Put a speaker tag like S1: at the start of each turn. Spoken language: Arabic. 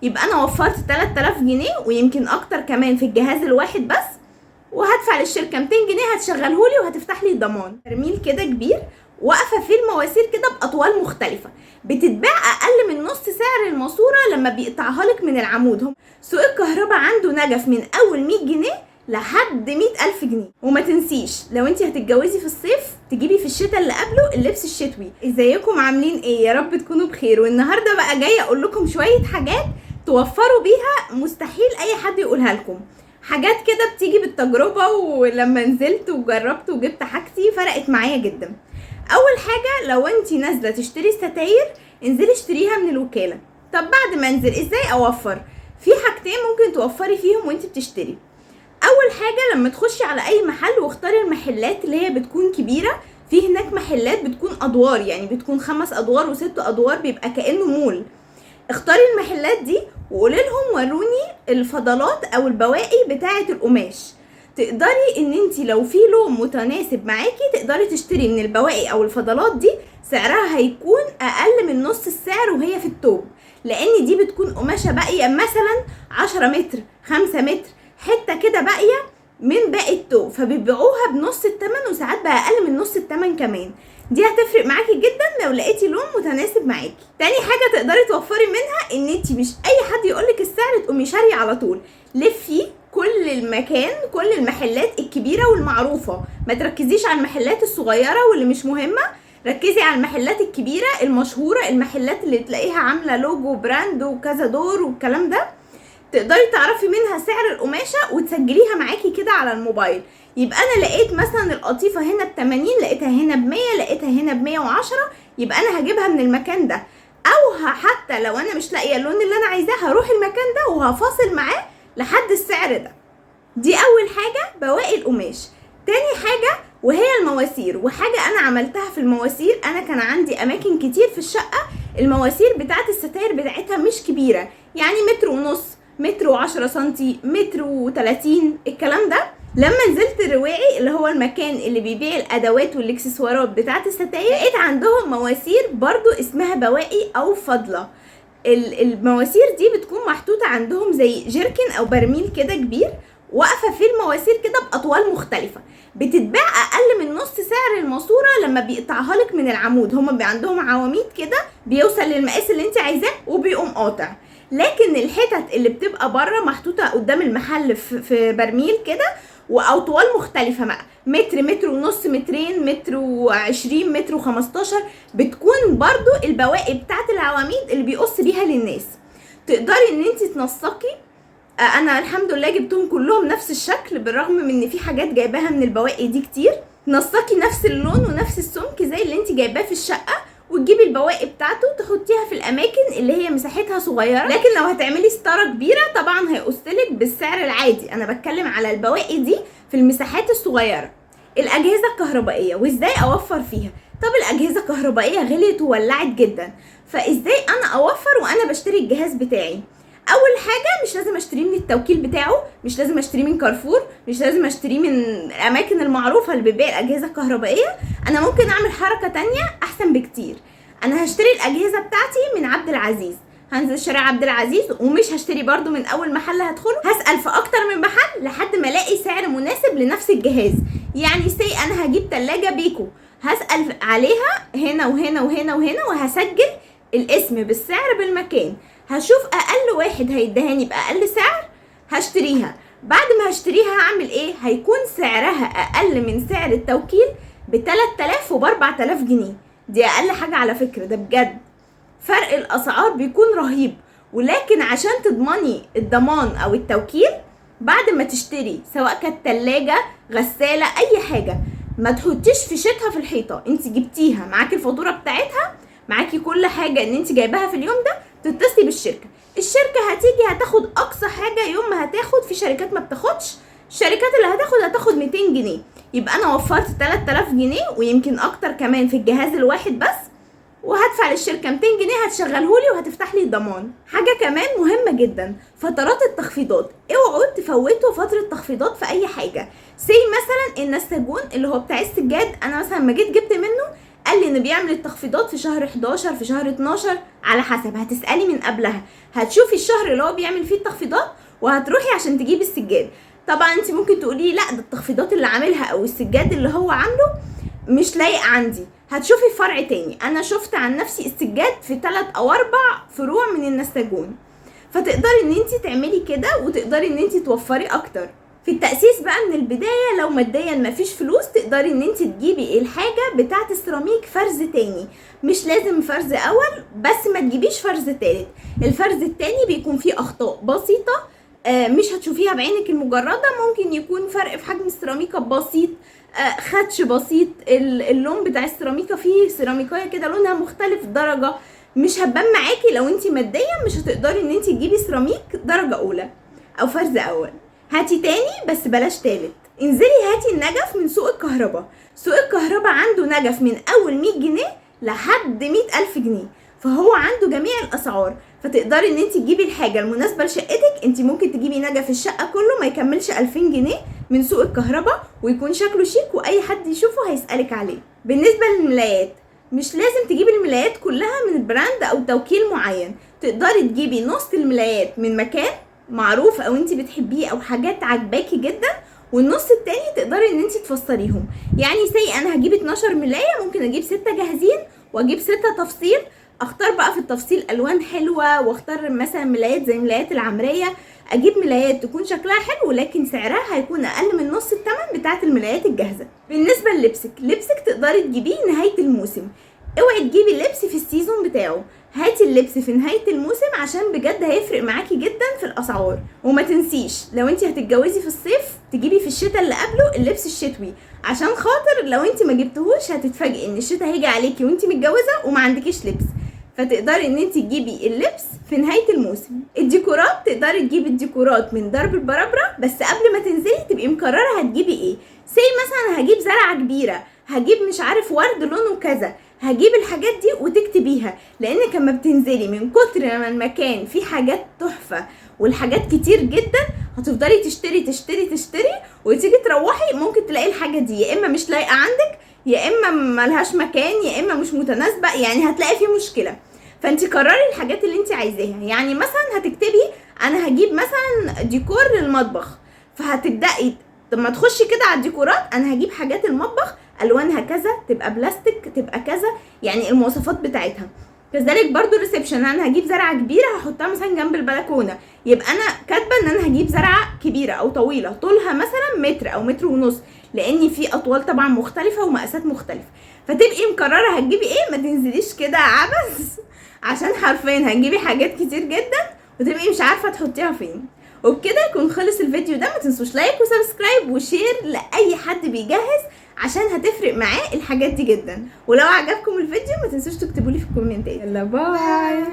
S1: يبقى انا وفرت 3000 جنيه ويمكن اكتر كمان في الجهاز الواحد بس، وهدفع للشركه 200 جنيه هتشغلهولي وهتفتح لي ضمان. برميل كده كبير واقفه فيه المواسير كده باطوال مختلفه، بتتباع اقل من نص سعر الماسوره لما بيقطعها لك من العمود. هم سوق الكهرباء عنده نجف من اول 100 جنيه لحد 100,000 جنيه. وما تنسيش لو انت هتتجوزي في الصيف تجيبي في الشتاء اللي قبله اللبس الشتوي. ازيكم عاملين ايه؟ يا رب تكونوا بخير. والنهارده بقى جايه اقول لكم شويه حاجات توفروا بيها مستحيل اي حد يقولها لكم. حاجات كده بتيجي بالتجربه، ولما نزلت وجربت وجبت حاجتي فرقت معايا جدا. اول حاجه لو انت نازله تشتري ستاير انزلي اشتريها من الوكاله. طب بعد ما انزل ازاي اوفر؟ في حاجتين ممكن توفري فيهم وانت بتشتري. اول حاجه لما تخشي على اي محل واختاري المحلات اللي هي بتكون كبيره، في هناك محلات بتكون ادوار، يعني بتكون 5 ادوار و6 ادوار، بيبقى كانه مول. اختاري المحلات دي وقولي لهم وروني الفضلات او البواقي بتاعه القماش. تقدري ان انت لو في لون متناسب معاكي تقدري تشتري من البواقي او الفضلات دي، سعرها هيكون اقل من نص السعر وهي في التوب، لان دي بتكون قماشه باقيه مثلا 10 متر 5 متر، حته كده باقيه من باقي التوب، فبيبيعوها بنص الثمن وساعات بقى اقل من نص الثمن كمان. دي هتفرق معاكي جدا لو لقيتي لون متناسب معاكي. تاني حاجه تقدري توفري منها ان انت مش اي حد يقولك السعر تقومي شاريه على طول. لفي كل المكان، كل المحلات الكبيره والمعروفه، ما تركزيش على المحلات الصغيره واللي مش مهمه، ركزي على المحلات الكبيره المشهوره، المحلات اللي تلاقيها عامله لوجو براند وكذا دور والكلام ده. تقدري تعرفي منها سعر القماشه وتسجليها معاكي كده على الموبايل. يبقى انا لقيت مثلا القطيفه هنا ب80، لقيتها هنا ب100، لقيتها هنا ب110، يبقى انا هجيبها من المكان ده. او حتى لو انا مش لاقيه اللون اللي انا عايزاه هروح المكان ده وهفاصل معاه لحد السعر ده. دي اول حاجه بواقي القماش. تاني حاجه وهي المواسير، وحاجه انا عملتها في المواسير. انا كان عندي اماكن كتير في الشقه المواسير بتاعت الستاير بتاعتها مش كبيره، يعني 1.5 متر، 1.10 سنتي، 1.30 الكلام ده. لما نزلت الرواعي اللي هو المكان اللي بيبيع الادوات والاكسسوارات بتاعت الستاير، لقيت عندهم مواسير برضو اسمها بواقي او فضله. المواسير دي بتكون محطوطه عندهم زي جيركن او برميل كده كبير، واقفه فيه المواسير كده باطوال مختلفه، بتتباع اقل من نص سعر الماسوره لما بيقطعها لك من العمود. هما بيبقى عندهم عواميد كده بيوصل للمقاس اللي انت عايزاه وبيقوم قاطع. لكن الحتت اللي بتبقى بره محطوطه قدام المحل في برميل كده واطوال مختلفه بقى، متر، متر ونص، مترين، متر و20، متر و15، بتكون برضو البواقي بتاعت العواميد اللي بيقص بيها للناس. تقدري ان انت تنسقي. انا الحمد لله جبتهم كلهم نفس الشكل، بالرغم من ان في حاجات جايباها من البواقي دي كتير. تنسقي نفس اللون ونفس السمك زي اللي انت جايباه في الشقه، وتجيبي البواقي بتاعته تحطيها في الاماكن اللي هي مساحتها صغيره. لكن لو هتعملي ستاره كبيره طبعا هيقصلك بالسعر العادي. انا بتكلم على البواقي دي في المساحات الصغيره. الاجهزه الكهربائيه وازاي اوفر فيها. طب الاجهزه الكهربائيه غليت وولعت جدا، فازاي انا اوفر وانا بشتري الجهاز بتاعي؟ اول حاجه مش لازم اشتريه من التوكيل بتاعه، مش لازم اشتريه من كارفور، مش لازم اشتريه من الاماكن المعروفه اللي بتبيع الاجهزه الكهربائيه. انا ممكن اعمل حركه تانية احسن بكتير. انا هشتري الاجهزه بتاعتي من عبد العزيز، هنزل شارع عبد العزيز، ومش هشتري برضو من اول محل هدخله، هسال في اكتر من محل لحد ما الاقي سعر مناسب لنفس الجهاز. يعني انا هجيب تلاجة بيكو، هسال عليها هنا وهنا وهنا وهنا، وهسجل الاسم بالسعر بالمكان، هشوف اقل واحد هيدهاني باقل سعر هشتريها. بعد ما هشتريها هعمل ايه؟ هيكون سعرها اقل من سعر التوكيل ب3000 وب4000 جنيه. دي اقل حاجه على فكره، ده بجد فرق الاسعار بيكون رهيب. ولكن عشان تضمني الضمان او التوكيل بعد ما تشتري، سواء كانت تلاجة، غسالة، اي حاجة، ما تحطيش فيشتها في الحيطة. انت جبتيها معاكي الفاتورة بتاعتها، معاكي كل حاجة ان انت جايباها في اليوم ده، تتصلي بالشركة. الشركة هتيجي هتاخد اقصى حاجة يوم ما هتاخد، في شركات ما بتاخدش، الشركات اللي هتاخد 200 جنيه. يبقى انا وفرت 3000 جنيه ويمكن اكتر كمان في الجهاز الواحد بس، وهدفع للشركه 200 جنيه هتشغلهولي وهتفتح لي الضمان. حاجه كمان مهمه جدا، فترات التخفيضات. اوعوا تفوتوا فتره تخفيضات في اي حاجه. مثلا النساجون اللي هو بتاع السجاد، انا مثلا ما جيت جبت منه اتقال لي ان بيعمل التخفيضات في شهر 11 في شهر 12 على حسب. هتسالي من قبلها، هتشوفي الشهر اللي هو بيعمل فيه التخفيضات وهتروحي عشان تجيبي السجاد. طبعا انت ممكن تقولي لا ده التخفيضات اللي عاملها او السجاد اللي هو عامله مش لايق عندي، هتشوفي فرع تاني. انا شفت عن نفسي السجاد في 3 أو 4 فروع من النساجون، فتقدري ان انت تعملي كده وتقدري ان انت توفري اكتر. في التأسيس بقى من البداية لو ماديا مفيش فلوس، تقدري ان انت تجيبي الحاجة بتاعة السيراميك فرز تاني، مش لازم فرز اول، بس ما تجيبيش فرز تالت. الفرز التاني بيكون فيه اخطاء بسيطة مش هتشوفيها بعينك المجردة، ممكن يكون فرق في حجم السيراميكا بسيط، خدش بسيط، اللون بتاع السيراميكا فيه سيراميكايه كده لونها مختلف درجة، مش هتبان معاكي. لو انت ماديا مش هتقدري ان انت تجيبي سيراميك درجة اولى او فرز اول. هاتي تاني بس بلاش تالت، انزلي هاتي النجف من سوق الكهرباء. سوق الكهرباء عنده نجف من اول 100 جنيه لحد 100,000 جنيه، فهو عنده جميع الاسعار، فتقدري ان انت تجيبي الحاجة المناسبة لشقتك. انت ممكن تجيبي نجف الشقة كله ما يكملش 2000 جنيه من سوق الكهرباء، ويكون شكله شيك واي حد يشوفه هيسألك عليه. بالنسبة للملايات، مش لازم تجيبي الملايات كلها من براند او توكيل معين، تقدري تجيبي نص الملايات من مكان معروف او انت بتحبيه او حاجات عجباكي جدا، والنص التاني تقدري ان انت تفسريهم. يعني انا هجيب 12 ملاية، ممكن اجيب 6 جاهزين واجيب 6 تفصيل، اختار بقى في التفصيل الوان حلوة، واختار مثلا ملايات زي ملايات العمرية، اجيب ملايات تكون شكلها حلو لكن سعرها هيكون اقل من نص الثمن بتاعه الملايات الجاهزه. بالنسبه للبسك تقدري تجيبيه نهايه الموسم، اوعي تجيبي اللبس في السيزون بتاعه، هاتي اللبس في نهايه الموسم عشان بجد هيفرق معاكي جدا في الاسعار. وما تنسيش لو انت هتتجوزي في الصيف تجيبي في الشتاء اللي قبله اللبس الشتوي، عشان خاطر لو انت ما جبتهوش هتتفاجئي ان الشتاء هيجي عليكي وانت متجوزه وما عندكيش لبس، فتقدري ان انت تجيبي اللبس في نهايه الموسم. الديكورات تقدري تجيبي الديكورات من درب البرابره، بس قبل ما تنزلي تبقي مقرره هتجيبي ايه. مثلا هجيب زرعه كبيره، هجيب مش عارف ورد لونه كذا، هجيب الحاجات دي وتكتبيها، لانك لما بتنزلي من كتر ما المكان فيه حاجات تحفه والحاجات كتير جدا هتفضلي تشتري تشتري تشتري، وتيجي تروحي ممكن تلاقي الحاجه دي يا اما مش لايقه عندك، يا اما ملهاش مكان، يا اما مش متناسبه، يعني هتلاقي فيه مشكله. فانت قرري الحاجات اللي انت عايزاها. يعني مثلا هتكتبي انا هجيب مثلا ديكور للمطبخ، فهتبداي لما تخشي كده على الديكورات انا هجيب حاجات المطبخ الوانها كذا، تبقى بلاستيك، تبقى كذا، يعني المواصفات بتاعتها. كذلك برضو الريسبشن، انا هجيب زرعه كبيره هحطها مثلا جنب البلكونه، يبقى انا كاتبه ان انا هجيب زرعه كبيره او طويله طولها مثلا متر او متر ونص، لان في اطوال طبعا مختلفه ومقاسات مختلفه، فتبقي مقرره هتجيبي ايه. ما تنزليش كده عبث عشان حرفيا هتجيبي حاجات كتير جدا وتبقي مش عارفه تحطيها فين. وبكده يكون خلص الفيديو ده. ما تنسوش لايك وسبسكرايب وشير لاي حد بيجهز عشان هتفرق معاه الحاجات دي جدا. ولو عجبكم الفيديو ما تنسوش تكتبوا لي في الكومنتات. يلا باي.